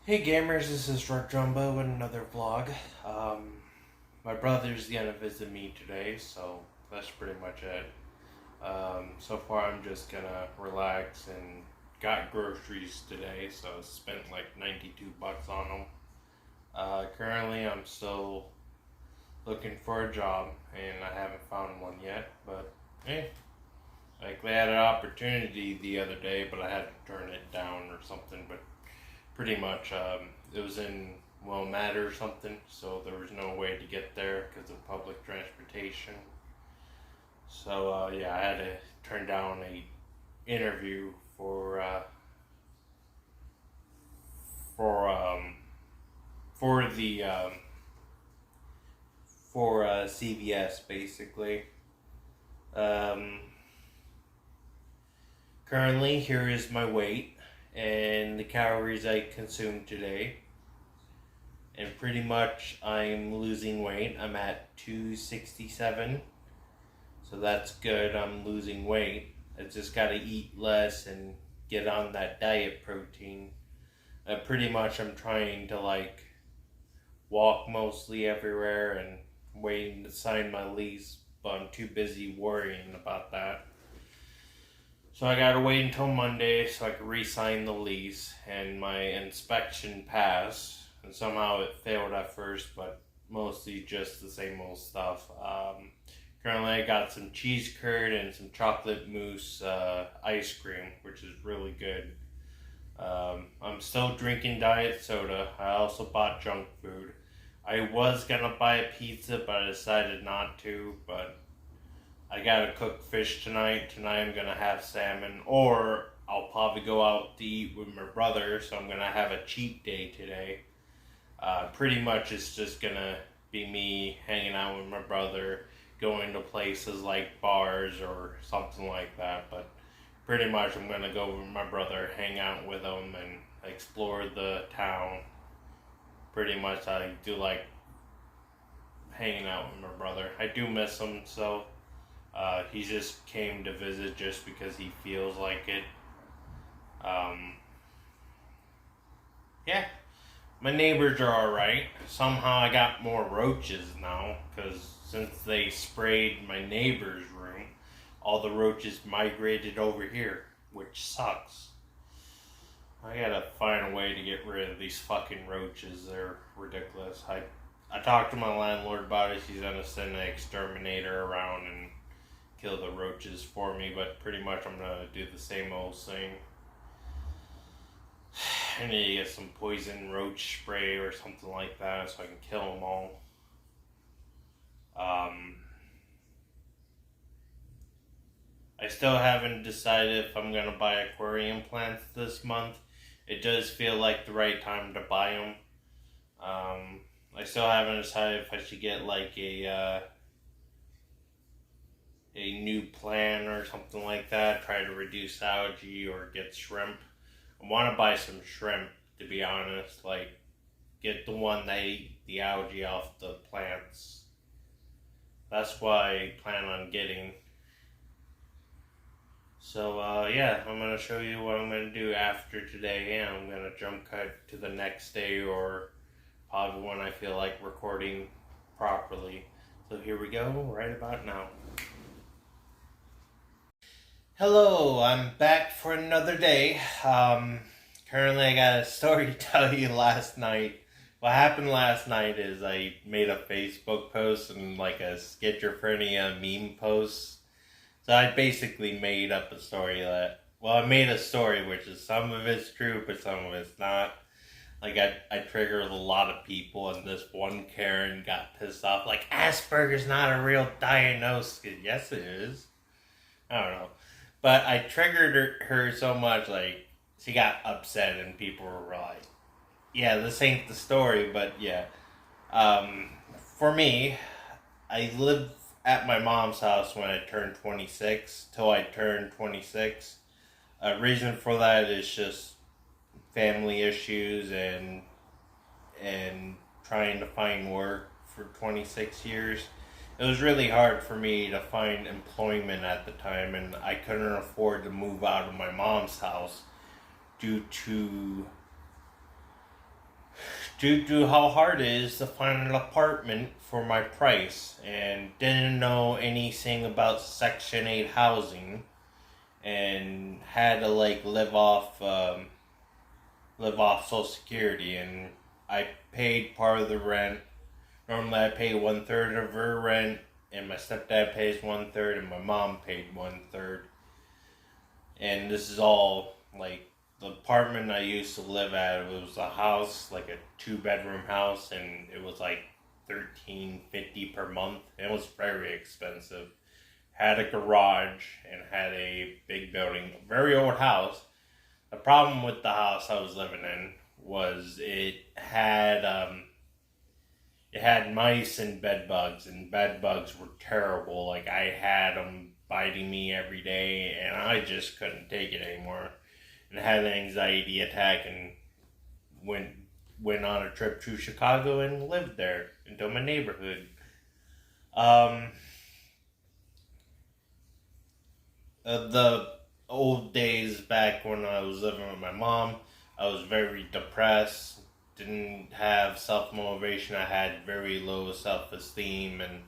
Hey gamers, this is Drug Jumbo with another vlog. My brother's gonna visit me today, so that's pretty much it. So far I'm just gonna relax and got groceries today, so I spent like 92 bucks on them. Currently I'm still looking for a job and I haven't found one yet, but hey, like they had an opportunity the other day, but I had to turn it down or something, but pretty much it was in Wilmette or something, so there was no way to get there because of public transportation. So yeah, I had to turn down a interview for for the for CVS basically. Um, Currently, here is my weight and the calories I consumed today. And pretty much I'm losing weight. I'm at 267. So that's good. I'm losing weight. I just got to eat less and get on that diet protein. Pretty much I'm trying to like walk mostly everywhere and waiting to sign my lease, but I'm too busy worrying about that. So I gotta wait until Monday so I can re-sign the lease, and my inspection passed. And somehow it failed at first, but mostly just the same old stuff. Currently, I got some cheese curd and some chocolate mousse ice cream, which is really good. I'm still drinking diet soda. I also bought junk food. I was gonna buy a pizza, but I decided not to. But I gotta cook fish tonight. Tonight I'm gonna have salmon, or I'll probably go out to eat with my brother. So I'm gonna have a cheat day today. Pretty much it's just gonna be me hanging out with my brother, going to places like bars or something like that. But pretty much I'm gonna go with my brother, hang out with him, and explore the town. Pretty much I do like hanging out with my brother. I do miss him, so he just came to visit just because he feels like it. Um, yeah, my neighbors are alright. Somehow I got more roaches now because since they sprayed my neighbor's room, all the roaches migrated over here, which sucks. I gotta find a way to get rid of these fucking roaches. They're ridiculous. I talked to my landlord about it. She's gonna send an exterminator around and kill the roaches for me, but pretty much I'm gonna do the same old thing. I need to get some poison roach spray or something like that so I can kill them all. I still haven't decided if I'm gonna buy aquarium plants this month. It does feel like the right time to buy them. I still haven't decided if I should get like a new plan or something like that. Try to reduce algae or get shrimp. I want to buy some shrimp, to be honest. Like, get the one that eat the algae off the plants. That's what I plan on getting. So, yeah, I'm going to show you what I'm going to do after today. And I'm going to jump cut to the next day or probably when I feel like recording properly. So here we go, right about now. Hello, I'm back for another day. Currently I got a story to tell you last night. What happened last night is I made a Facebook post and like a schizophrenia meme post. So I basically made up a story I made a story which is some of it's true, but some of it's not. Like I triggered a lot of people, and this one Karen got pissed off. Like, Asperger's not a real diagnosis. Yes, it is. I don't know. But I triggered her so much, like, she got upset, and people were like, yeah, this ain't the story, but yeah. For me, I lived at my mom's house when I turned 26, till I turned 26. Reason for that is just family issues and trying to find work for 26 years. It was really hard for me to find employment at the time, and I couldn't afford to move out of my mom's house due to due to how hard it is to find an apartment for my price, and didn't know anything about Section 8 housing, and had to like live off Social Security, and I paid part of the rent. Normally I pay 1/3 of her rent, and my stepdad pays 1/3, and my mom paid 1/3. And this is all like the apartment I used to live at. It was a house, like a 2-bedroom house, and it was like $13.50 per month. It was very expensive. Had a garage and had a big building, very old house. The problem with the house I was living in was it had mice and bed bugs, and bed bugs were terrible. Like, I had them biting me every day, and I just couldn't take it anymore. And I had an anxiety attack, and went on a trip to Chicago and lived there into my neighborhood. The old days back when I was living with my mom, I was very depressed, didn't have self-motivation, I had very low self-esteem, and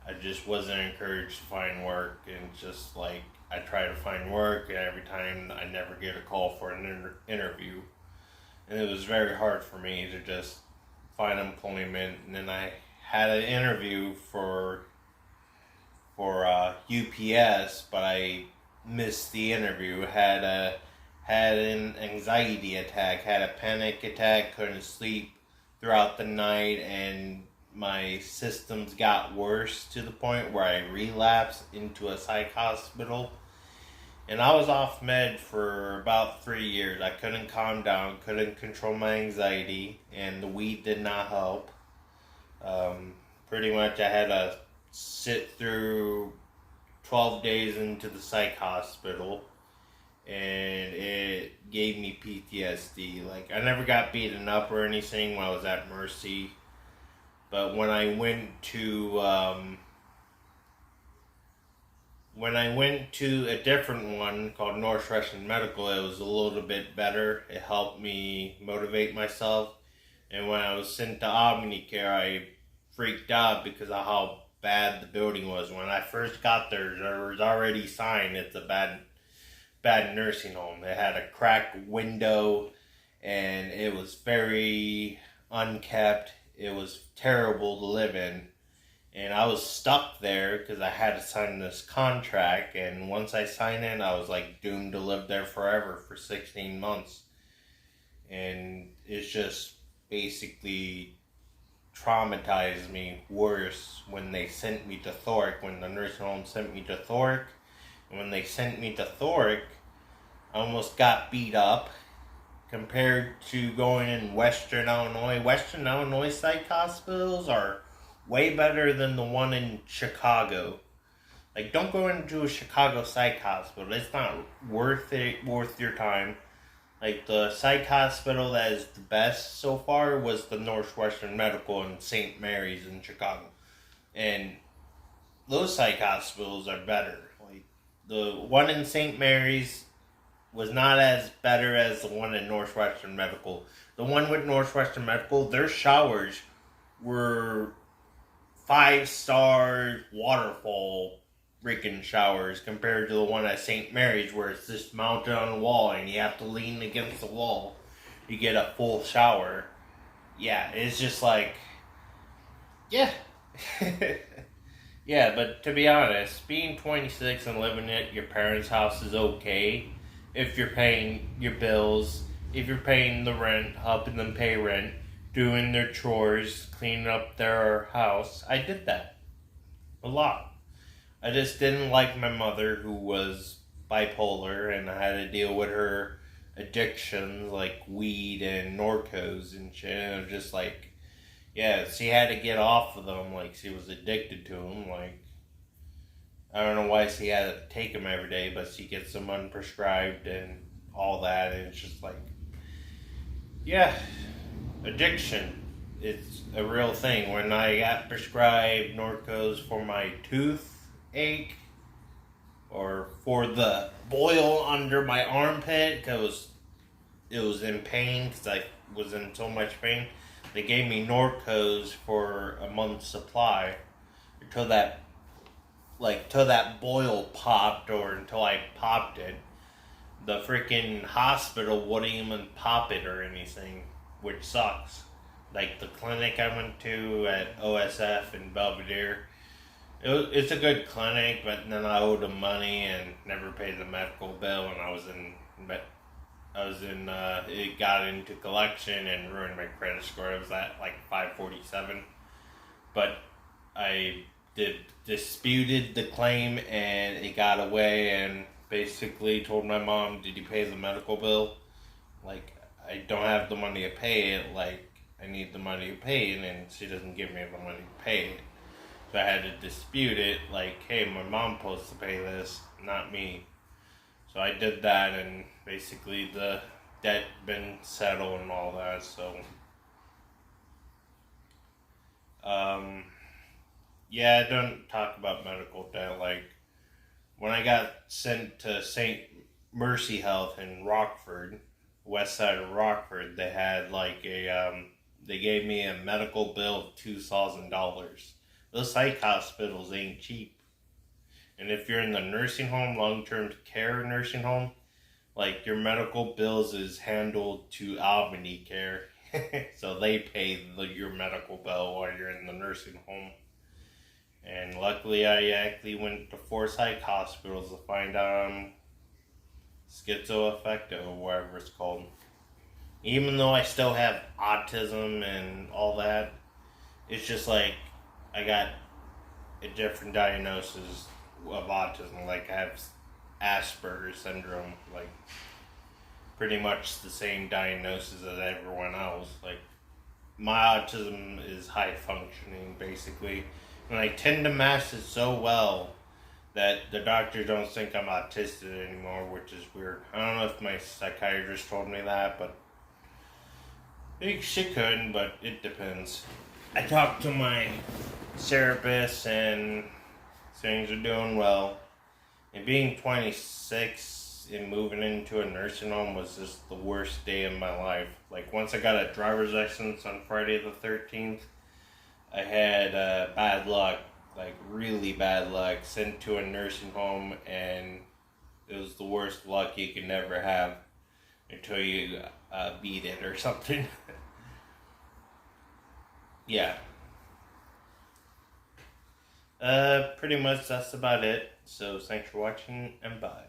I just wasn't encouraged to find work, and just like, I try to find work, and every time I never get a call for an interview, and it was very hard for me to just find employment. And then I had an interview for UPS, but I missed the interview. Had an anxiety attack, had a panic attack, couldn't sleep throughout the night, and my systems got worse to the point where I relapsed into a psych hospital. And I was off med for about 3 years. I couldn't calm down, couldn't control my anxiety, and the weed did not help. Pretty much I had to sit through 12 days into the psych hospital, and it gave me PTSD. Like, I never got beaten up or anything when I was at Mercy, but when I went to a different one called Northwestern Medical, it was a little bit better. It helped me motivate myself. And when I was sent to Omnicare, I freaked out because of how bad the building was. When I first got there was already signed it's a bad nursing home. It had a cracked window, and it was very unkept. It was terrible to live in. And I was stuck there because I had to sign this contract. And once I signed it, I was like doomed to live there forever for 16 months. And it's just basically traumatized me worse when they sent me to Thoric, when the nursing home sent me to Thoric. And when they sent me to Thoric, I almost got beat up compared to going in Western Illinois. Western Illinois psych hospitals are way better than the one in Chicago. Like, don't go into a Chicago psych hospital. It's not worth your time. Like, the psych hospital that is the best so far was the Northwestern Medical in St. Mary's in Chicago. And those psych hospitals are better. Like, the one in St. Mary's was not as better as the one in Northwestern Medical. The one with Northwestern Medical, their showers were 5-star waterfall freaking showers compared to the one at St. Mary's, where it's just mounted on the wall and you have to lean against the wall to get a full shower. Yeah, it's just like, yeah. Yeah, but to be honest, being 26 and living at your parents' house is okay if you're paying your bills, if you're paying the rent, helping them pay rent, doing their chores, cleaning up their house. I did that a lot. I just didn't like my mother, who was bipolar, and I had to deal with her addictions like weed and Norcos and shit. And it was just like, yeah, she had to get off of them. Like, she was addicted to them. Like, I don't know why she had to take them every day, but she gets them unprescribed and all that. And it's just like, yeah, addiction. It's a real thing. When I got prescribed Norcos for my toothache, or for the boil under my armpit, because it was in pain, because I was in so much pain. they gave me Norcos for a month's supply until that till that boil popped or until I popped it. The freaking hospital wouldn't even pop it or anything, which sucks. Like the clinic I went to at OSF in Belvedere, it's a good clinic, but then I owed them money and never paid the medical bill, and it got into collection and ruined my credit score. It was at like 547, but I disputed the claim and it got away, and basically told my mom, "Did you pay the medical bill? Like, I don't have the money to pay it. Like, I need the money to pay it," and she doesn't give me the money to pay it. So I had to dispute it, like, "Hey, my mom's supposed to pay this, not me." So I did that, and basically the debt been settled and all that. So, yeah, I don't talk about medical debt. Like, when I got sent to St. Mercy Health in Rockford, west side of Rockford, they had like they gave me a medical bill of $2,000. Those psych hospitals ain't cheap. And if you're in the nursing home, long-term care nursing home, like your medical bills is handled to Albany Care. So they pay your medical bill while you're in the nursing home. And luckily I actually went to four psych hospitals to find out I'm schizoaffective or whatever it's called. Even though I still have autism and all that, it's just like I got a different diagnosis of autism. Like I have Asperger's syndrome, like pretty much the same diagnosis as everyone else. Like my autism is high functioning basically, and I tend to mask it so well that the doctors don't think I'm autistic anymore, which is weird. I don't know if my psychiatrist told me that, but she couldn't, but it depends. I talked to my therapist and things are doing well. And being 26 and moving into a nursing home was just the worst day of my life. Like once I got a driver's license on Friday the 13th, I had bad luck, like really bad luck, sent to a nursing home, and it was the worst luck you could never have until you beat it or something. Yeah. Pretty much that's about it. So thanks for watching and bye.